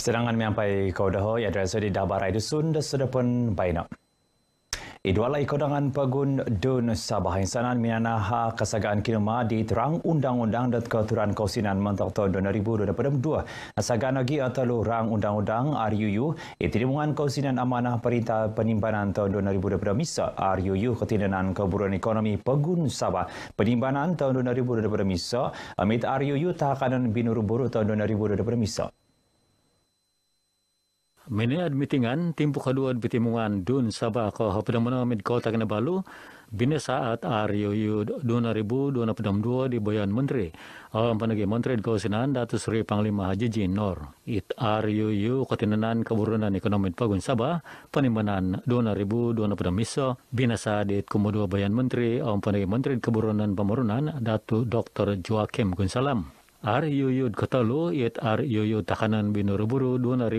Serangan sampai kau dah ya adresa di Dabarai Dusun sedepan baina. Idwalai kodangan pagun dun Sabah insanan minanaha kasagaan kinema di terang undang-undang dan keaturan kausinan mentok tahun 2022. Nasagaan lagi atalu rang undang-undang RUU itirimungan kausinan amanah perintah penimbanan tahun 2022 misa RUU ketindanan keburuan ekonomi pagun Sabah penimbanan tahun 2022 misa amit RUU tahakanan binuru-buru tahun 2022 misa. Meniad mitingan timpu kedua bitimungan dun Sabah ko hapdamana mid kota Kinabalu bina saat RUU 2022 di Bayan Menteri. Panagi Menteri Kausinan Datuk Seri Panglima Haji Jinor. It RUU ketinanan keburunan ekonomi pagun Sabah penimbanan 2022 miso bina saat di Kumudua Bayan Menteri panagi Menteri Keburunan Pemurunaan Datuk Dr. Joakim Gunsalam. RUU katalu iat RUU takanan binuru-buru 2000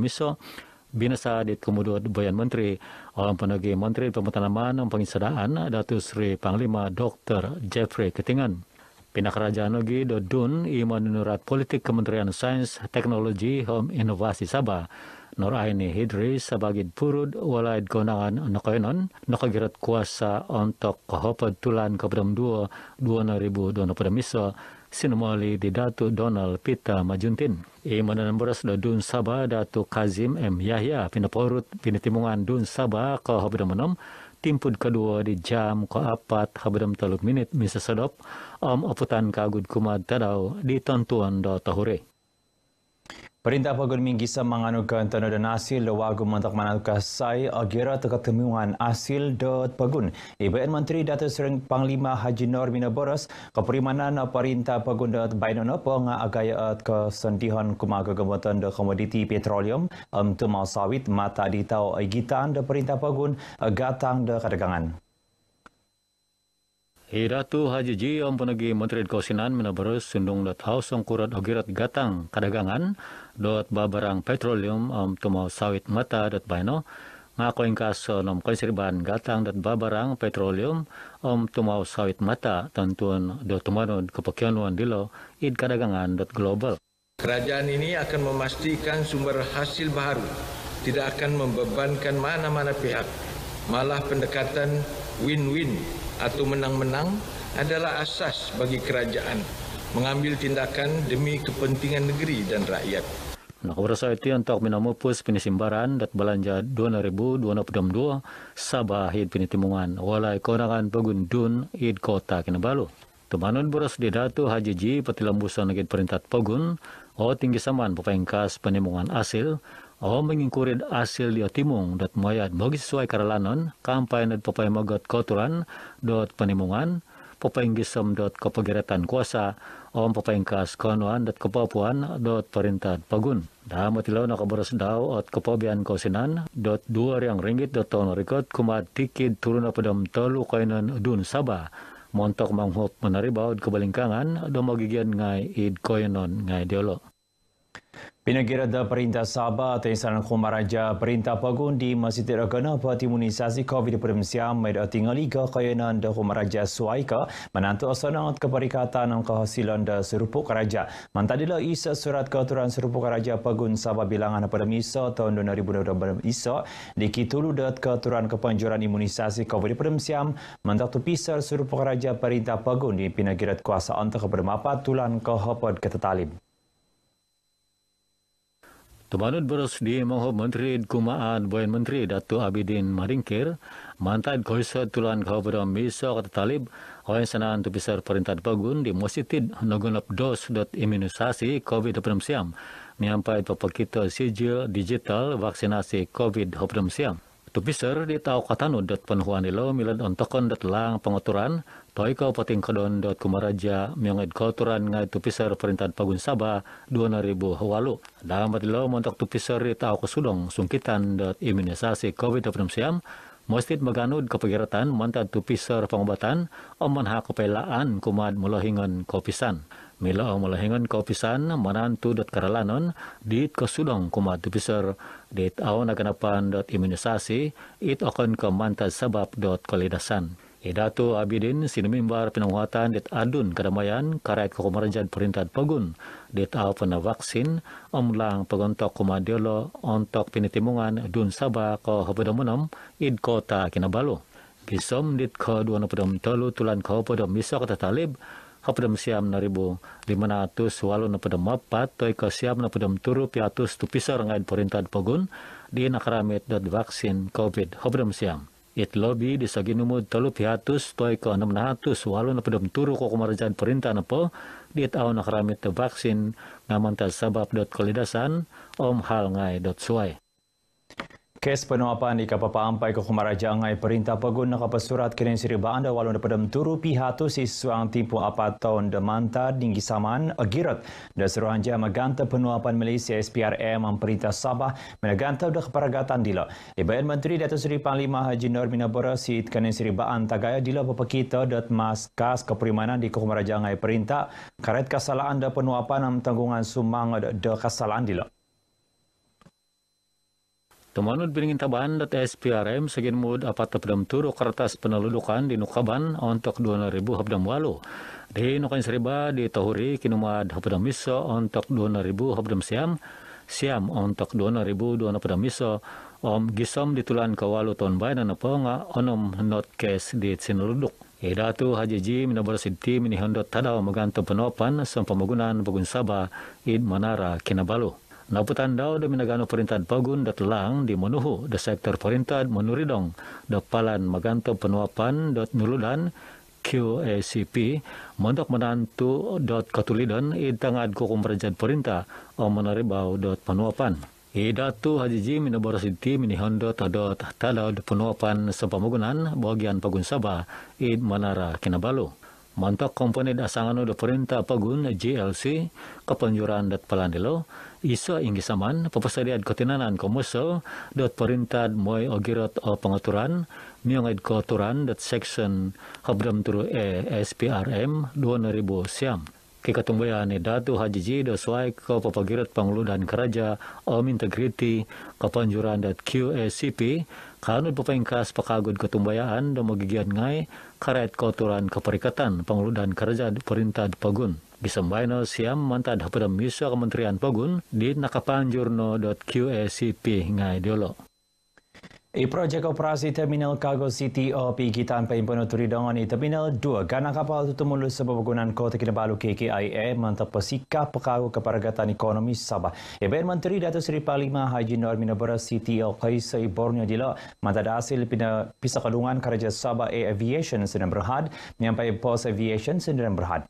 miso binasa dit kemudian Bayan Menteri panagi Menteri Pemutanaman Pengisadaan Datuk Seri Panglima Dr. Jeffrey Ketingan. Pinakerajaan lagi dodun iman nurat politik Kementerian Sains Teknologi Home Inovasi Sabah. Nur Aini Hidris sebagai purud walaid konangan nakayonon nakagirat kuasa untuk kahopad tulan kepadam 2000 miso sinumali di Datuk Donald Pita Majuntin. Imanan beras dun Sabah Datuk Kazim M. Yahya pinaporut pinitimungan dun Sabah ke habdam menom timpud kedua di jam ke-4 habdam 3 minit misa sedop aputan kagud kumad tadaw di tontuan do tahure. Perintah pagun minggi semanganukan tanah dan hasil wagu mentak manakah sai agira teketemuan hasil dot pagun. Ibu Menteri Datuk Seri Panglima Haji Nur Mina Boros keperimanan perintah pagun dot bainono penga agayat kesendihan kumaga gemutan de komoditi petroleum temau sawit mata ditau gitan de perintah pagun gatang de kadagangan. Hidatu Haji Ji panagi Menteri Kausinan Minabarus sundung dot hausong kurat agirat gatang kadagangan dot babarang petroleum tumau sawit mata dot baino ngako ingkas nom konsirban gatang dot babarang petroleum tumau sawit mata tentuan dot tumanod kepakyanuan dilo id kadagangan dot global. Kerajaan ini akan memastikan sumber hasil baharu tidak akan membebankan mana-mana pihak. Malah pendekatan win-win atau menang-menang adalah asas bagi kerajaan mengambil tindakan demi kepentingan negeri dan rakyat. Nakabarasa itu untuk minamupus pinisimbaran dat belanja 2022 Sabah hid pinitimungan walai konangan pagundun id kota Kinabalu. Tumanon boros di Datu Haji Ji patilambusan nagid perintah pagun o tinggi saman papengkas penimungan asil o mengingkurid asil di timung dat mayat bagi sesuai karalanon kampay nad papayamagot koturan dot penimungan papenggisam dot kapagiratan kuasa o papengkas konuan dot kepapuan dot perintah pagun. Dah matilaw nakaboros daw at kapabian kausinan dot 2 ringgit dot tahun rikot kumat tikid turun na padam tolu kainan dun Sabah. Montok manghop menaribaw kebalingkangan do magigian ngay id koinon ngay diolo. Pinagira da Perintah Sabah atau Insanan Kumaraja Perintah Pagun di Masjid Ragana buat imunisasi COVID-19 siam mai da tinggal liga kayanan da Kumaraja Suaika menantu asanang keperikatan ang kehasilan da serupuk karaja. Mantadila isa surat keaturan serupuk karaja Pagun Sabah bilangan pada misa tahun 2022 isa dikitulu dat keaturan kepanjuran imunisasi COVID-19 siam mentak tu pisar serupuk karaja Perintah Pagun di pinagirat kuasa untuk bermapat tulan kehapad ketetalib. Tumanod beros di Manghob Menteri Kumaan Bayan Menteri Datuk Abidin Madingkir mantad koisa tulan kawabadan misa kata talib awan sanaan tupisar perintah pagun di Mositid nagunap dos dot imunisasi COVID-19 siam miampai papakita sijil digital vaksinasi COVID-19 siam. Tupisar di tau katanud dot penuhuan ilo milad ontokon dot lang pengaturan toy kau pating kadon dot kumaraja miangid kauturan ngay tupisar perintah pagun Sabah 2008. Dalam ilo montok tupisar di tau kasudong sungkitan dot imunisasi COVID-19 siam mostid maganud kapagiratan mantad tupisar pengobatan o manha kapailaan kumad mulahingan kopisan. Mila ang malahingan kaupisan manantu dot karalanon dit kasudong kumad tupisar dit aw naganapan dot imunisasi it akan ke mantad sabab dot kalidasan. Idatu Abidin sinumimbar pinanguhatan dit adun kadamayan karait kumarajad perintah pagun dit pena vaksin omlang pagontok kumadiolo ontok pinitimungan dun Sabah ko Hapudamunam id kota Kinabalu. Gisom dit ko 23 tulan ko Hapudam miso katatalib Hapudam siam na 1,584 toy ko siam na Hapudam turu piatus tupisar ngayon perintah pagun di nakaramit dot vaksin COVID Hapudam siam. It lobby di saginumud 300 toy ko 600 walo na padam turu ko kumarajad perintah na po di tao nakaramit na vaksin ngamantal sabab dot kalidasan hal ngay dot suway. Kes penuapan di kapapaampay ko kumaraja ngay perintah pagun nakapasurat kinin siribaan da walong napadam turu pihatu siswang timpo 4 tahun demanta dinggi saman agirat da Suruhanjaya maganta penuapan Malaysia SPRM ang perintah Sabah menaganta da keparagatan dila. Ibayan Menteri Datuk Seri Panglima Haji Nur Minabora siit kinin siribaan tagaya dila papakita dat maskas keperimanan di kumaraja ngay perintah karet kesalahan da penuapan ang tanggungan sumang da kesalahan dila. Tumanod biningin taban dat SPRM sagin mood 4 turu kertas peneludukan di Nukaban untuk 2,000 habdam walu. Di Nukain Seriba di Tahuri kinumad habdam miso untuk 2,000 habdam siam untuk 2,200 habdam miso gisom ditulan ke walu tahun bayan na po nga onom not case di sinuluduk. Idatu Haji Ji Minabora Sidti minihondot tadaw magantong penopan sa pamagunan Bagun Sabah id Manara Kinabalu. Naputan daw da minagano perintah pagun dat lang di Manuhu da sektor perintah Manuridong da palan maganto penuapan dot nuludan QACP montok menantu dot katulidan itangad ko kumrajad perintah o manaribaw dot penuapan. Idatu Haji Ji Minabora Sidti minihondot dot talaw penuapan sa pamagunan bagian Pagun Sabah id Manara Kinabalu. Mantok komponen asangan do perintah pagun GLC kapanjuran dat palandilo isa inggisaman papasariad kotinanan komuso dot perintah moy ogirot o pengaturan mionged koturan dat section habdam turu SPRM 2,000 siam. Kikatungbayan ni Datu Haji Ji do suai ko papagirat pangludan karaja o integrity kapanjuran dat QACP kanod papaingkas pakagod katumbayaan do magigian ngay karet koturan keperikatan pangludan karaja perintah pagun. Gisambayno siam mantad hapadam miso Kementerian Pagun di nakapanjurno.QACP ngay diolo. Projek operasi Terminal Cargo City o pigitan paimpano turidongan ni Terminal 2 ganang kapal tutumulus sa pembangunan Kota Kinabalu KKIA mantap pasikap pekago keparagatan ekonomi Sabah. Ibayan Menteri Datuk Seri Panglima Haji Nur Minabora City o Kaisai Borneo dila mantad hasil pisakadungan kerja Sabah Aviation sedang berhad menyampai Pos Aviation sedang berhad.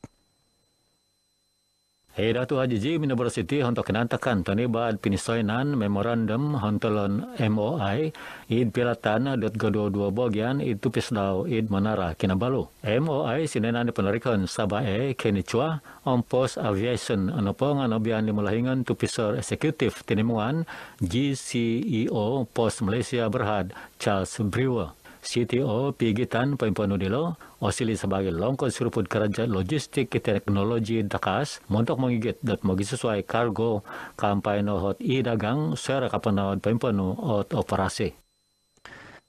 Datu Haji Ji Minabora City untuk kinantakan tanibad pinisoinan memorandum hontelon MOI id pilatan .22 bagian itu pisdaw id Manara Kinabalu. MOI sinenan di penarikan Sabah Kenichua on Post Aviation ano po nga nabiyan di mulahingan tupisor eksekutif tinimungan GCEO Post Malaysia Berhad Charles Brewer. CTO pigitan paimpano dilo osili sebagai longkot suruput kerajaan logistik teknologi dakas montok mangigit dat magisesuai kargo kampay no hot idagang sera kapanawad paimpano ot operasi.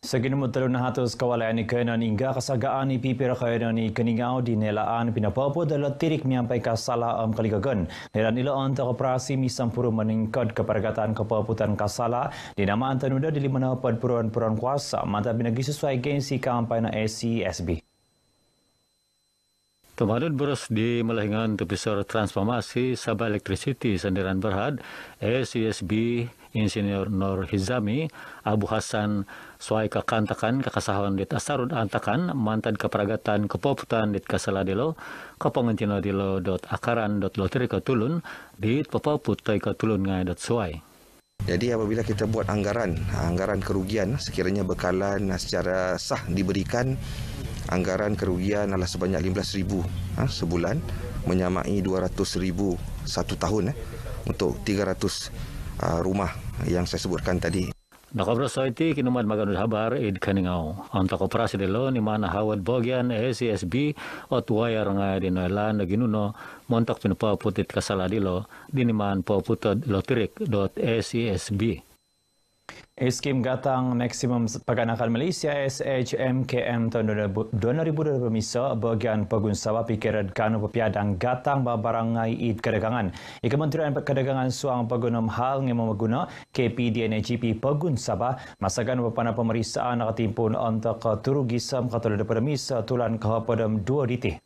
Saginumod talon na hatos kawalayan ni Kayanan hingga kasagaan ni Pipira Kayanan ni Kaningaw di nelaan pinapapo dalat tirik miyampay kasala kaligagan. Nelan nila ang operasi misang puro meningkad keparagatan kepaputan kasala di namaan tanuda di 5 puruan kuasa mata binagisesuai gensi kampay na SCSB. Tumadod beros di melahingan tupisor transformasi Sabah Electricity Sandiran Berhad SCSB Insinyur Nur Hizami Abu Hasan suai kakantakan kakasahon dit asarud antakan mantad keperagatan kepoputan dit kasaladilo kapangentino dilo .akaran.loteri katulun dit papaput tay katulun ngai .suai. Jadi apabila kita buat anggaran kerugian sekiranya bekalan secara sah diberikan anggaran kerugian adalah sebanyak 15,000 sebulan menyamai 200,000 satu tahun untuk 300 rumah yang saya sebutkan tadi. Nakabrasoiti kinumad maganud habar id Kaningaw. Untuk operasi dilo ni mana hawad bagian SCSB at wire nga dinoylan na ginuno montok pinapaputit kasala dilo diniman paputod lotirik.SCSB. Skim Gatang Maksimum Perganakan Malaysia SHMKM tahun 2020 bagian Pegun Sabah pikiran kanu pepiadang gatang barangai id kedagangan. Kementerian Perdagangan suang pegunam hal yang mengguna KPDNAGP Pegun Sabah masakan berpana pemeriksaan nakatimpun untuk turugisam kata daripada misa tulan kehapadam 2 ditih.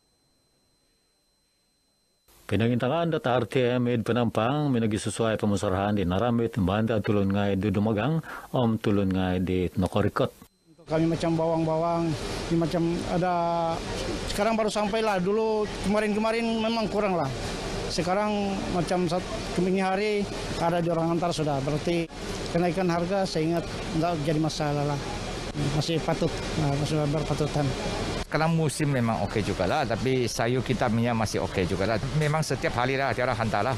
Pinangintangan data RTM id penampang minagi sesuai pemusarahan di Naramit, banda tulun ngai di Dumagang, tulun ngai di Nokorikot. Kami macam bawang-bawang, ini macam ada, sekarang baru sampai lah, dulu kemarin-kemarin memang kurang lah. Sekarang macam kemingin hari ada di orang antar sudah, berarti kenaikan harga saya ingat tidak jadi masalah lah. Masih patut, masih berpatutan. Sekarang musim memang okey jugalah, tapi sayur kita minyak masih okey jugalah. Memang setiap hari lah dia orang hantarlah.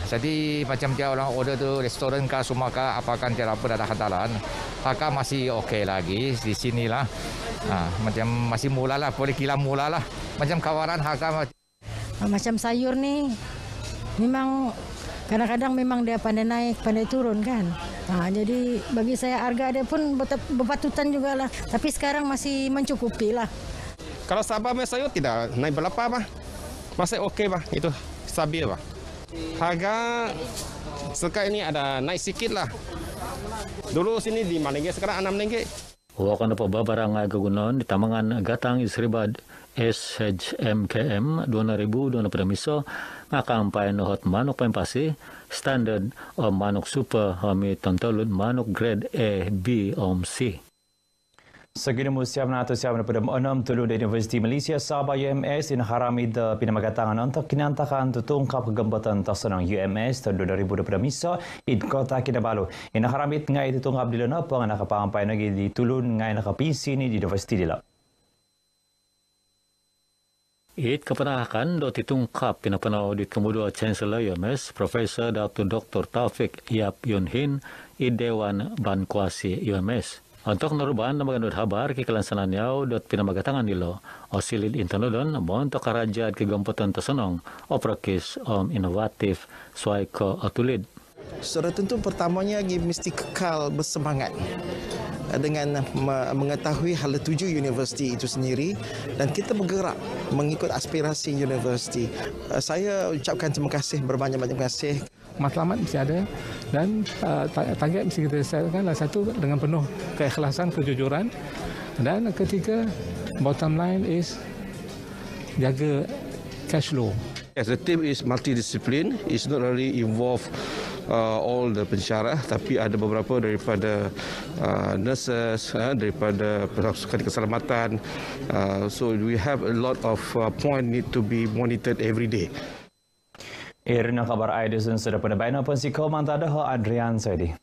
Jadi macam dia orang order tu restoran kah, semua kah, apakah dia apa ada hantaran. Harga masih okey lagi di sinilah. Macam masih mula lah, boleh kira mula lah. Macam kawaran harga. Macam sayur ni, memang kadang-kadang memang dia pandai naik, pandai turun kan. Jadi bagi saya harga dia pun berpatutan juga lah. Tapi sekarang masih mencukupi lah. Kalau Sabah punya sayur tidak naik berapa bah. Masih okey bah, itu stabil bah. Harga sekarang ini ada naik sikit lah. Dulu sini di RM5, sekarang RM6. Wakan dapat barangai kegunaan di Tamangan Gatang Isribad SHMKM 2000 pada miso ngakampai nohot manuk pempasi standard manuk super hami tontolut manuk grade A, B, C. Segini siap daripada 6 tulun dari Universiti Malaysia Sabah UMS in harami de pinamaгаtangan untuk kinantakan tutungkap kegembatan tersenang UMS tahun 2020 misa id Kota Kinabalu. In harami ngai tutungkap di lana pang nakapampai lagi di tulun ngai nakapisi ni di Universiti dila. It kepenahakan do ditungkap pinapanau di Kemudian Chancellor UMS Profesor Dr. Taufik Yap Yun Hin i Dewan Bankuasi UMS. Untuk naruban na magandang habar kikalansanan yaw dot pinamagatangan nilo o silid internodon untuk karajad kegamputan tasanong o prakis inovatif suai ko atulid. Sudah tentu pertamanya mesti kekal bersemangat dengan mengetahui hala tuju universiti itu sendiri dan kita bergerak mengikut aspirasi universiti. Saya ucapkan terima kasih, berbanyak-banyak kasih. Matlamat mesti ada dan target mesti kita selesaikan. Satu, dengan penuh keikhlasan, kejujuran, dan ketiga, bottom line is jaga cash flow. Yes, the team is multidiscipline. It's not really involve all the pensyarah, tapi ada beberapa daripada nurses, daripada pasukan keselamatan. So we have a lot of point need to be monitored every day. Irna kabar Aidison sudah pada bayan apa si komandan Adrian Saidi.